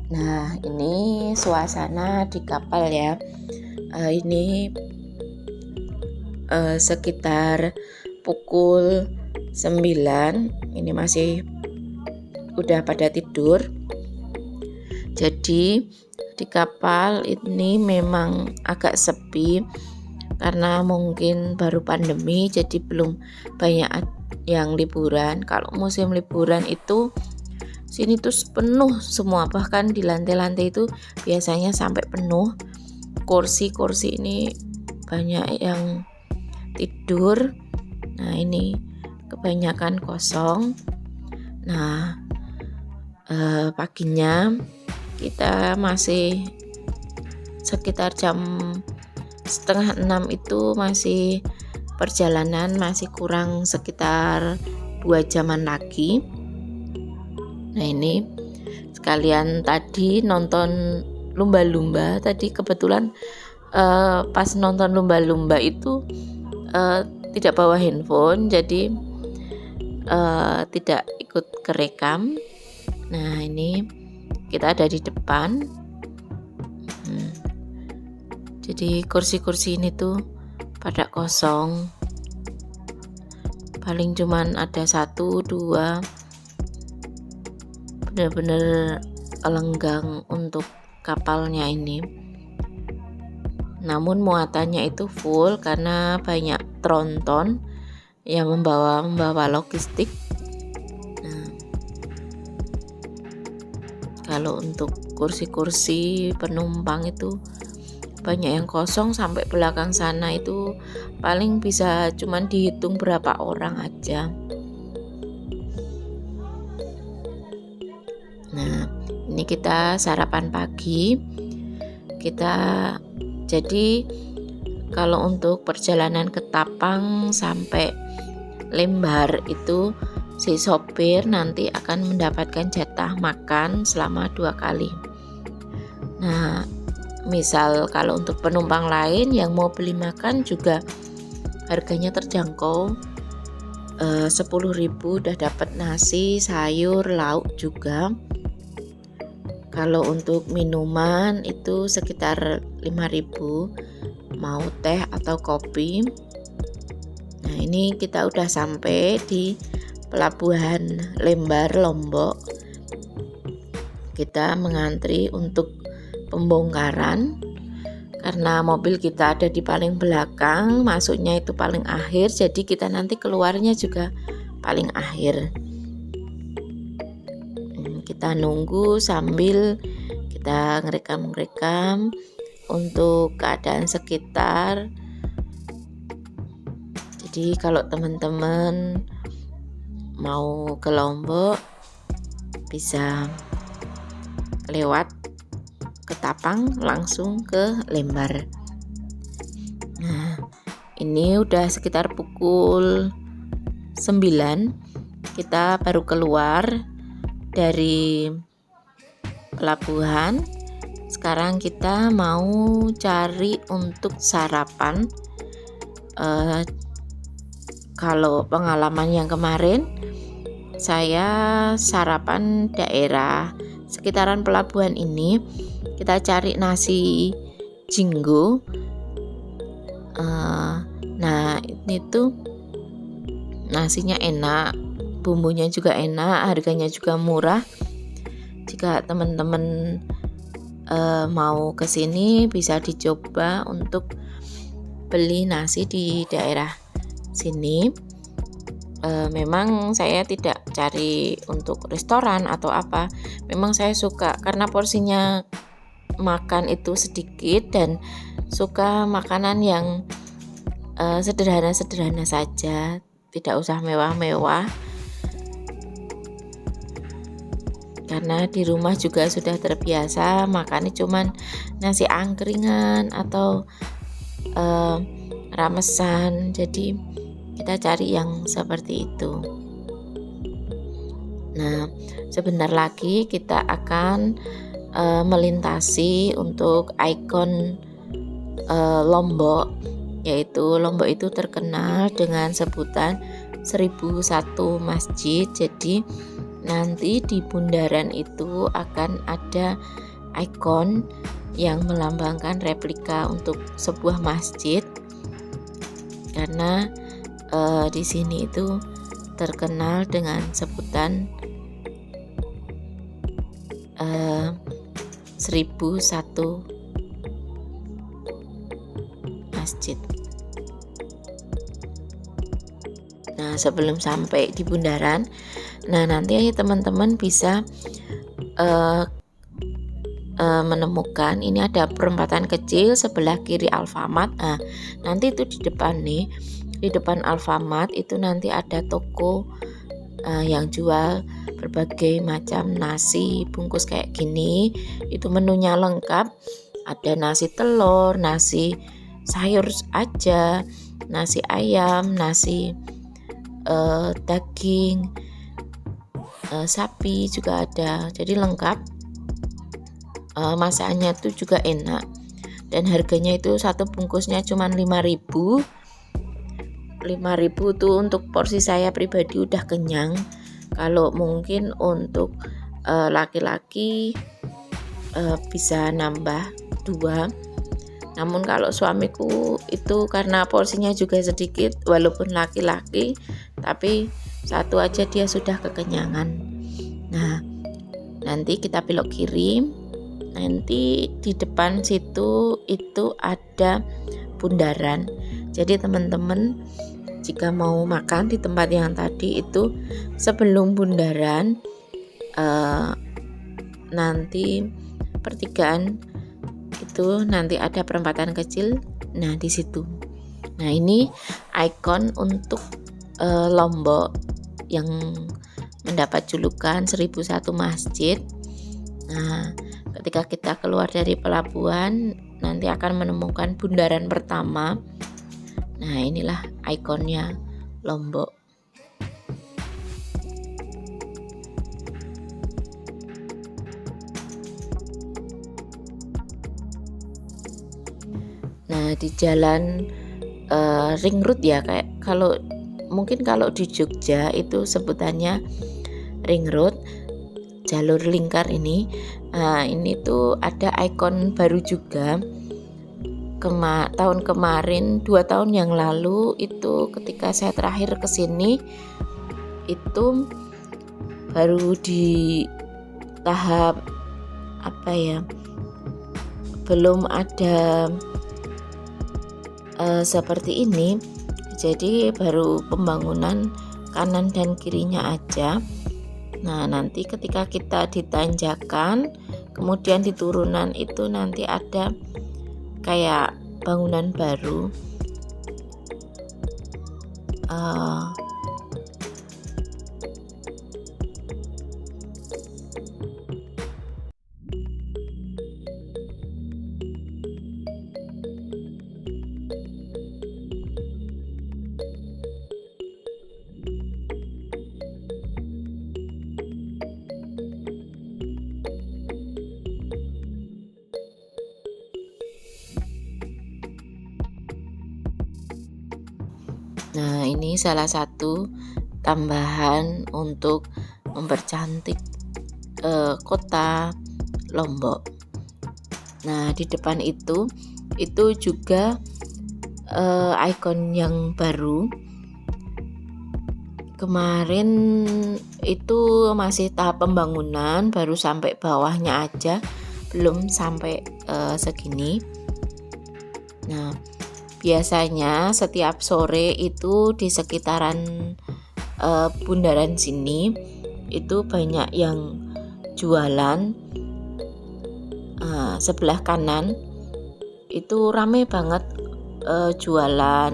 Nah, ini suasana di kapal ya. Ini sekitar pukul 9. Ini masih udah pada tidur. Jadi di kapal ini memang agak sepi karena mungkin baru pandemi, jadi belum banyak yang liburan. Kalau musim liburan itu sini tuh penuh semua, bahkan di lantai-lantai itu biasanya sampai penuh. Kursi-kursi ini banyak yang tidur. Nah, ini kebanyakan kosong. Nah, paginya kita masih sekitar jam 5:30 itu masih perjalanan, masih kurang sekitar 2 jaman lagi. Nah, ini sekalian tadi nonton lumba-lumba. Tadi kebetulan pas nonton lumba-lumba itu tidak bawa handphone, jadi tidak ikut kerekam. Nah, ini kita ada di depan. Jadi kursi-kursi ini tuh pada kosong, paling cuman ada 1-2, benar-benar lenggang untuk kapalnya ini. Namun muatannya itu full karena banyak tronton yang membawa logistik. Nah, kalau untuk kursi-kursi penumpang itu banyak yang kosong, sampai belakang sana itu paling bisa cuman dihitung berapa orang aja. Nah, ini kita sarapan pagi. Jadi kalau untuk perjalanan ke Tapang sampai Lembar itu si sopir nanti akan mendapatkan jatah makan selama 2 kali. Nah, misal kalau untuk penumpang lain yang mau beli makan juga harganya terjangkau, 10.000 udah dapat nasi, sayur, lauk juga. Kalau untuk minuman itu sekitar 5.000, mau teh atau kopi. Nah, ini kita udah sampai di pelabuhan Lembar, Lombok. Kita mengantri untuk pembongkaran karena mobil kita ada di paling belakang, masuknya itu paling akhir, jadi kita nanti keluarnya juga paling akhir. Kita nunggu sambil kita ngerekam untuk keadaan sekitar. Jadi kalau teman-teman mau ke Lombok bisa lewat ke Tapang langsung ke Lembar. Nah, ini udah sekitar pukul 9 kita baru keluar dari pelabuhan. Sekarang kita mau cari untuk sarapan. Kalau pengalaman yang kemarin saya sarapan daerah sekitaran pelabuhan ini, kita cari nasi jinggo. Nah, ini tuh nasinya enak, bumbunya juga enak, harganya juga murah. Jika teman-teman mau kesini bisa dicoba untuk beli nasi di daerah sini. Memang saya tidak cari untuk restoran atau apa, memang saya suka karena porsinya makan itu sedikit dan suka makanan yang sederhana-sederhana saja, tidak usah mewah-mewah. Karena di rumah juga sudah terbiasa makannya cuman nasi angkringan atau ramesan, jadi kita cari yang seperti itu. Nah, sebentar lagi kita akan melintasi untuk ikon Lombok, yaitu Lombok itu terkenal dengan sebutan 1001 masjid. Jadi nanti di bundaran itu akan ada ikon yang melambangkan replika untuk sebuah masjid, karena di sini itu terkenal dengan sebutan 1001 masjid. Nah, sebelum sampai di bundaran, nah nanti teman-teman bisa menemukan ini ada perempatan kecil sebelah kiri Alfamart. Nah, nanti itu di depan nih, di depan Alfamart itu nanti ada toko yang jual berbagai macam nasi bungkus kayak gini. Itu menunya lengkap, ada nasi telur, nasi sayur aja, nasi ayam, nasi daging sapi juga ada, jadi lengkap. Masakannya tuh juga enak, dan harganya itu satu bungkusnya cuma 5.000 tuh untuk porsi saya pribadi udah kenyang. Kalau mungkin untuk laki-laki bisa nambah 2, namun kalau suamiku itu karena porsinya juga sedikit, walaupun laki-laki tapi satu aja dia sudah kekenyangan. Nah, nanti kita belok kiri, nanti di depan situ itu ada bundaran. Jadi teman-teman jika mau makan di tempat yang tadi itu sebelum bundaran, nanti pertigaan itu nanti ada perempatan kecil. Nah, di situ. Nah, ini ikon untuk Lombok yang mendapat julukan 1001 masjid. Nah, ketika kita keluar dari pelabuhan nanti akan menemukan bundaran pertama. Nah, inilah ikonnya Lombok. Nah, di jalan ring road ya, kayak mungkin kalau di Jogja itu sebutannya ring road, jalur lingkar ini. Nah, ini tuh ada ikon baru juga. Tahun kemarin, 2 tahun yang lalu itu ketika saya terakhir ke sini itu baru di tahap belum ada seperti ini. Jadi baru pembangunan kanan dan kirinya aja. Nah, nanti ketika kita ditanjakan, kemudian di turunan itu nanti ada kayak bangunan baru. Nah, ini salah satu tambahan untuk mempercantik kota Lombok. Nah, di depan itu juga ikon yang baru. Kemarin itu masih tahap pembangunan, baru sampai bawahnya aja, belum sampai segini. Nah, biasanya setiap sore itu di sekitaran bundaran sini itu banyak yang jualan. Sebelah kanan itu rame banget jualan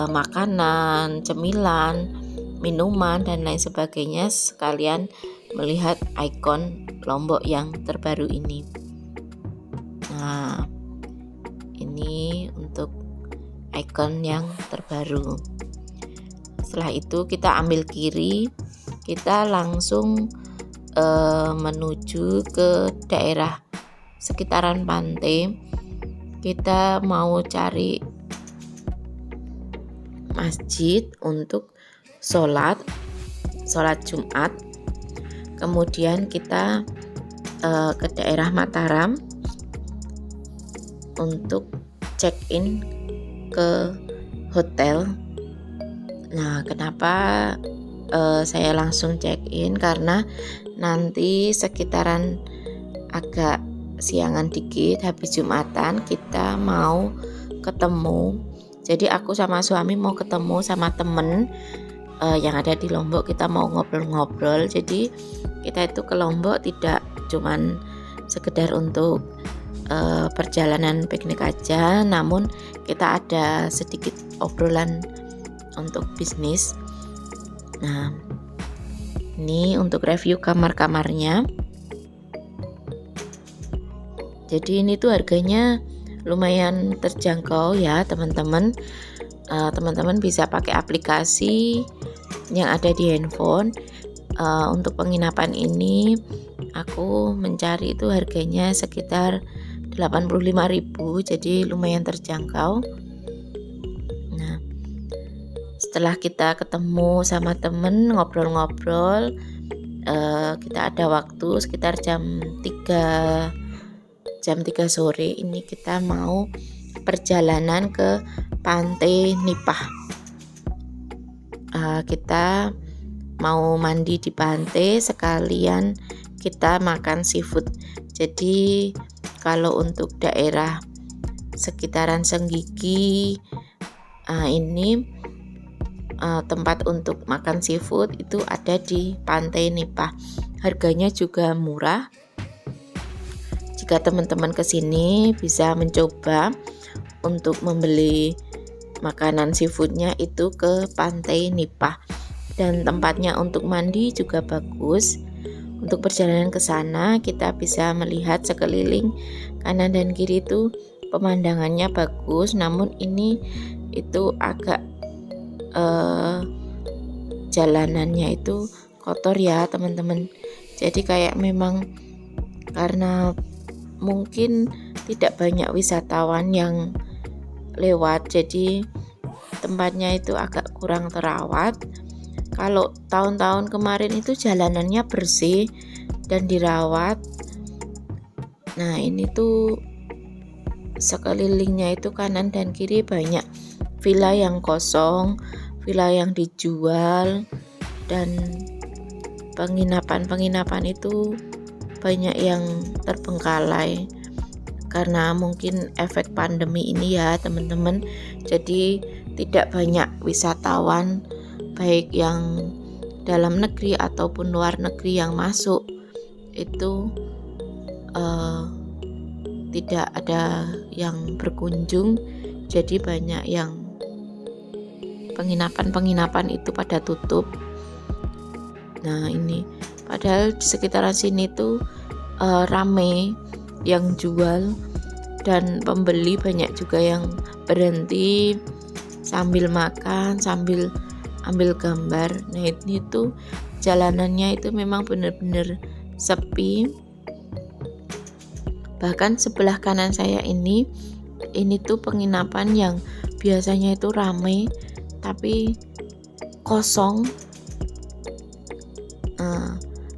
makanan, cemilan, minuman dan lain sebagainya, sekalian melihat ikon Lombok yang terbaru ini. Nah, ini untuk ikon yang terbaru. Setelah itu kita ambil kiri, kita langsung menuju ke daerah sekitaran pantai. Kita mau cari masjid untuk sholat Jumat. Kemudian kita ke daerah Mataram untuk check-in ke hotel. Nah, kenapa saya langsung check-in? Karena nanti sekitaran agak siangan dikit, habis Jumatan kita mau ketemu. Jadi aku sama suami mau ketemu sama temen yang ada di Lombok. Kita mau ngobrol-ngobrol. Jadi kita itu ke Lombok tidak cuman sekedar untuk perjalanan piknik aja, namun kita ada sedikit obrolan untuk bisnis. Nah, ini untuk review kamar-kamarnya. Jadi ini tuh harganya lumayan terjangkau ya teman-teman. Teman-teman bisa pakai aplikasi yang ada di handphone. Untuk penginapan ini aku mencari itu harganya sekitar 85.000, jadi lumayan terjangkau. Nah, setelah kita ketemu sama temen ngobrol-ngobrol, kita ada waktu sekitar jam 3 sore ini kita mau perjalanan ke Pantai Nipah. Kita mau mandi di pantai sekalian kita makan seafood. Jadi kalau untuk daerah sekitaran Senggigi ini tempat untuk makan seafood itu ada di Pantai Nipah. Harganya juga murah. Jika teman-teman kesini bisa mencoba untuk membeli makanan seafoodnya itu ke Pantai Nipah. Dan tempatnya untuk mandi juga bagus. Untuk perjalanan ke sana kita bisa melihat sekeliling kanan dan kiri itu pemandangannya bagus, namun ini itu agak jalanannya itu kotor ya teman-teman. Jadi kayak memang karena mungkin tidak banyak wisatawan yang lewat, jadi tempatnya itu agak kurang terawat. Kalau tahun-tahun kemarin itu jalanannya bersih dan dirawat. Nah, ini tuh sekelilingnya itu kanan dan kiri banyak villa yang kosong, villa yang dijual, dan penginapan itu banyak yang terbengkalai karena mungkin efek pandemi ini ya teman-teman. Jadi tidak banyak wisatawan baik yang dalam negeri ataupun luar negeri yang masuk, itu tidak ada yang berkunjung. Jadi banyak yang penginapan itu pada tutup. Nah, ini padahal di sekitaran sini tuh rame yang jual dan pembeli banyak juga yang berhenti sambil makan, sambil ambil gambar. Nah, ini tuh jalanannya itu memang benar-benar sepi. Bahkan sebelah kanan saya ini tuh penginapan yang biasanya itu ramai tapi kosong.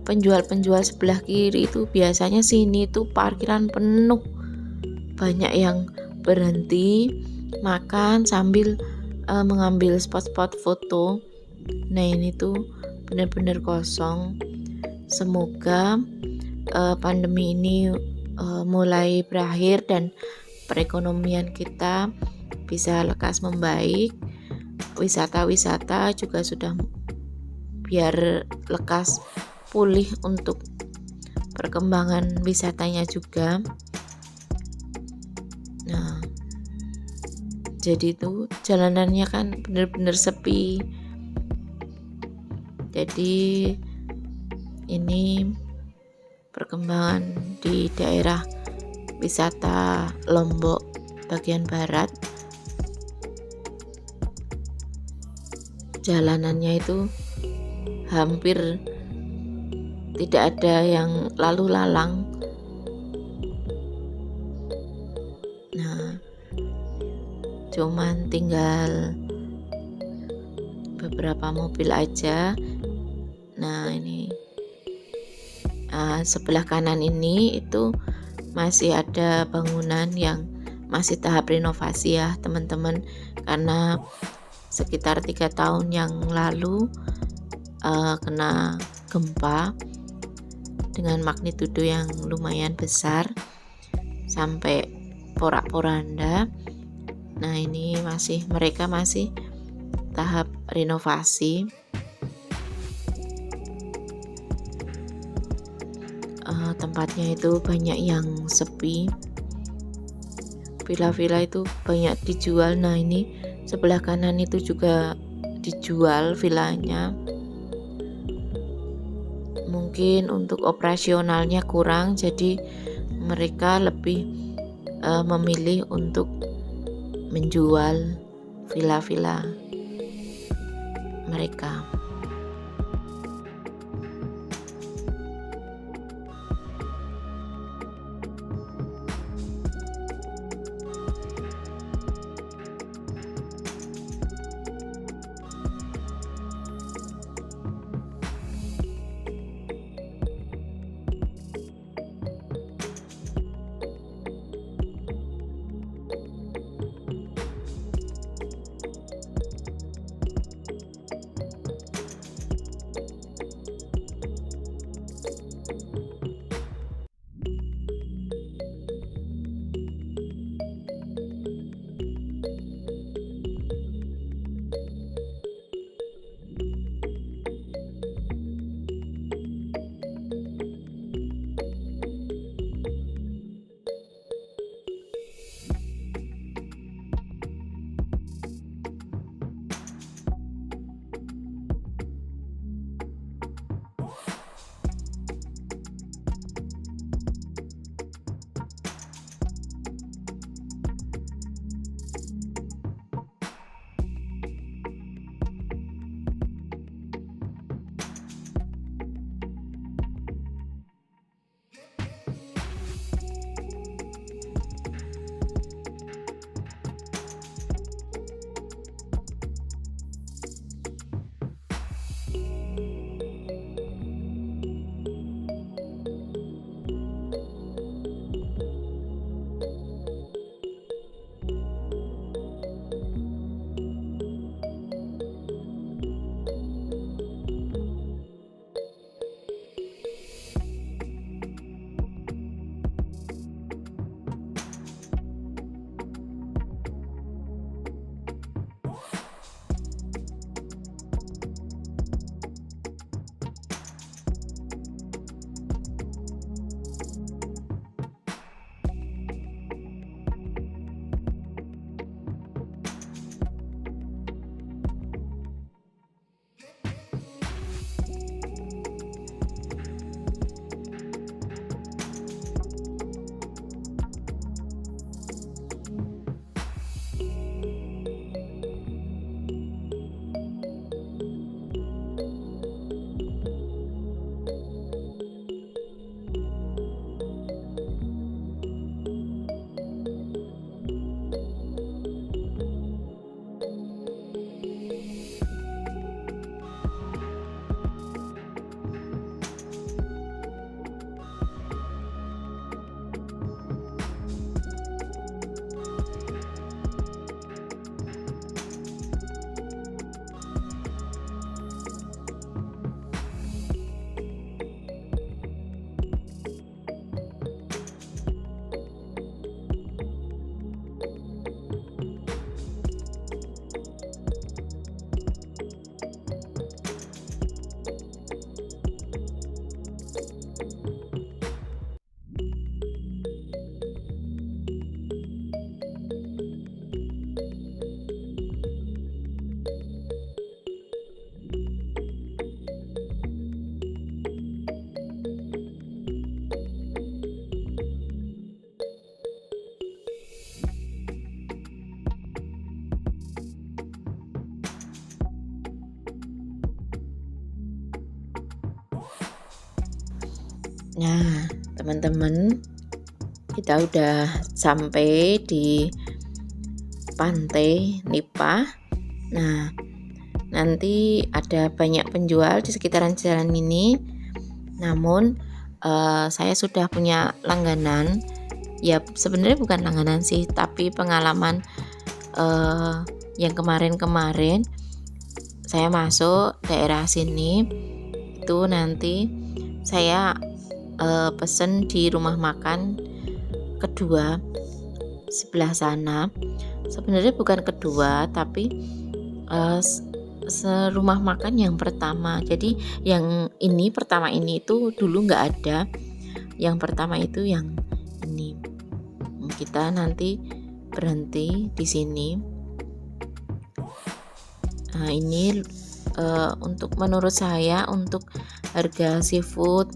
Penjual-penjual sebelah kiri itu biasanya sini tuh parkiran penuh, banyak yang berhenti makan sambil mengambil spot-spot foto. Nah, ini tuh benar-benar kosong. Semoga pandemi ini mulai berakhir dan perekonomian kita bisa lekas membaik. Wisata-wisata juga sudah biar lekas pulih untuk perkembangan wisatanya juga. Nah, jadi itu jalanannya kan benar-benar sepi. Jadi ini perkembangan di daerah wisata Lombok bagian barat. Jalanannya itu hampir tidak ada yang lalu lalang. Nah, cuman tinggal beberapa mobil aja. Nah, ini sebelah kanan ini itu masih ada bangunan yang masih tahap renovasi ya teman-teman, karena sekitar 3 tahun yang lalu kena gempa dengan magnitudo yang lumayan besar sampai porak-poranda. Nah ini mereka masih tahap renovasi. Tempatnya itu banyak yang sepi, villa-villa itu banyak dijual. Nah ini sebelah kanan itu juga dijual villanya, mungkin untuk operasionalnya kurang, jadi mereka lebih memilih untuk menjual villa-villa mereka. Nah, teman-teman, kita udah sampai di pantai Nipah. Nah, nanti ada banyak penjual di sekitaran jalan ini. Namun saya sudah punya langganan. Ya sebenarnya bukan langganan sih, tapi pengalaman yang kemarin-kemarin saya masuk daerah sini itu nanti saya pesen di rumah makan kedua sebelah sana. Sebenarnya bukan kedua, tapi serumah makan yang pertama. Jadi yang ini pertama ini itu dulu nggak ada. Yang pertama itu yang ini. Kita nanti berhenti di sini. Nah, ini untuk menurut saya untuk harga seafood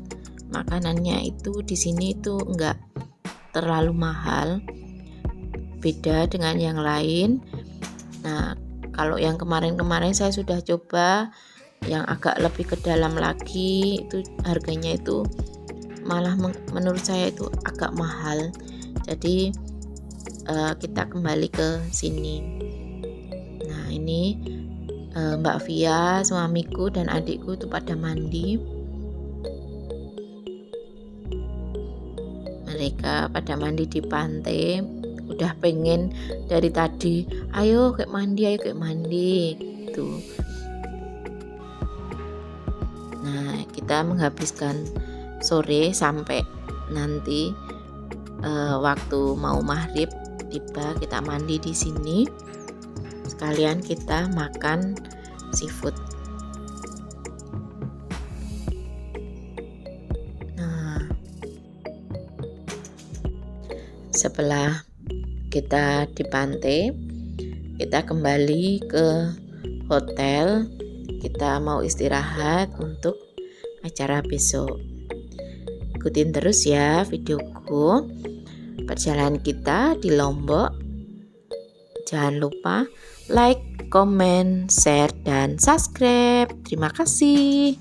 makanannya itu di sini itu enggak terlalu mahal, beda dengan yang lain. Nah, kalau yang kemarin-kemarin saya sudah coba yang agak lebih ke dalam lagi, itu harganya itu malah menurut saya itu agak mahal. Jadi kita kembali ke sini. Nah, ini Mbak Via, suamiku dan adikku itu pada mandi. Mereka pada mandi di pantai. Udah pengen dari tadi, ayo kayak mandi gitu. Nah, kita menghabiskan sore sampai nanti waktu mau maghrib tiba, kita mandi di sini. Sekalian kita makan seafood. Nah, setelah kita di pantai, kita kembali ke hotel. Kita mau istirahat untuk acara besok. Ikutin terus ya videoku, perjalanan kita di Lombok. Jangan lupa like, comment, share, dan subscribe. Terima kasih.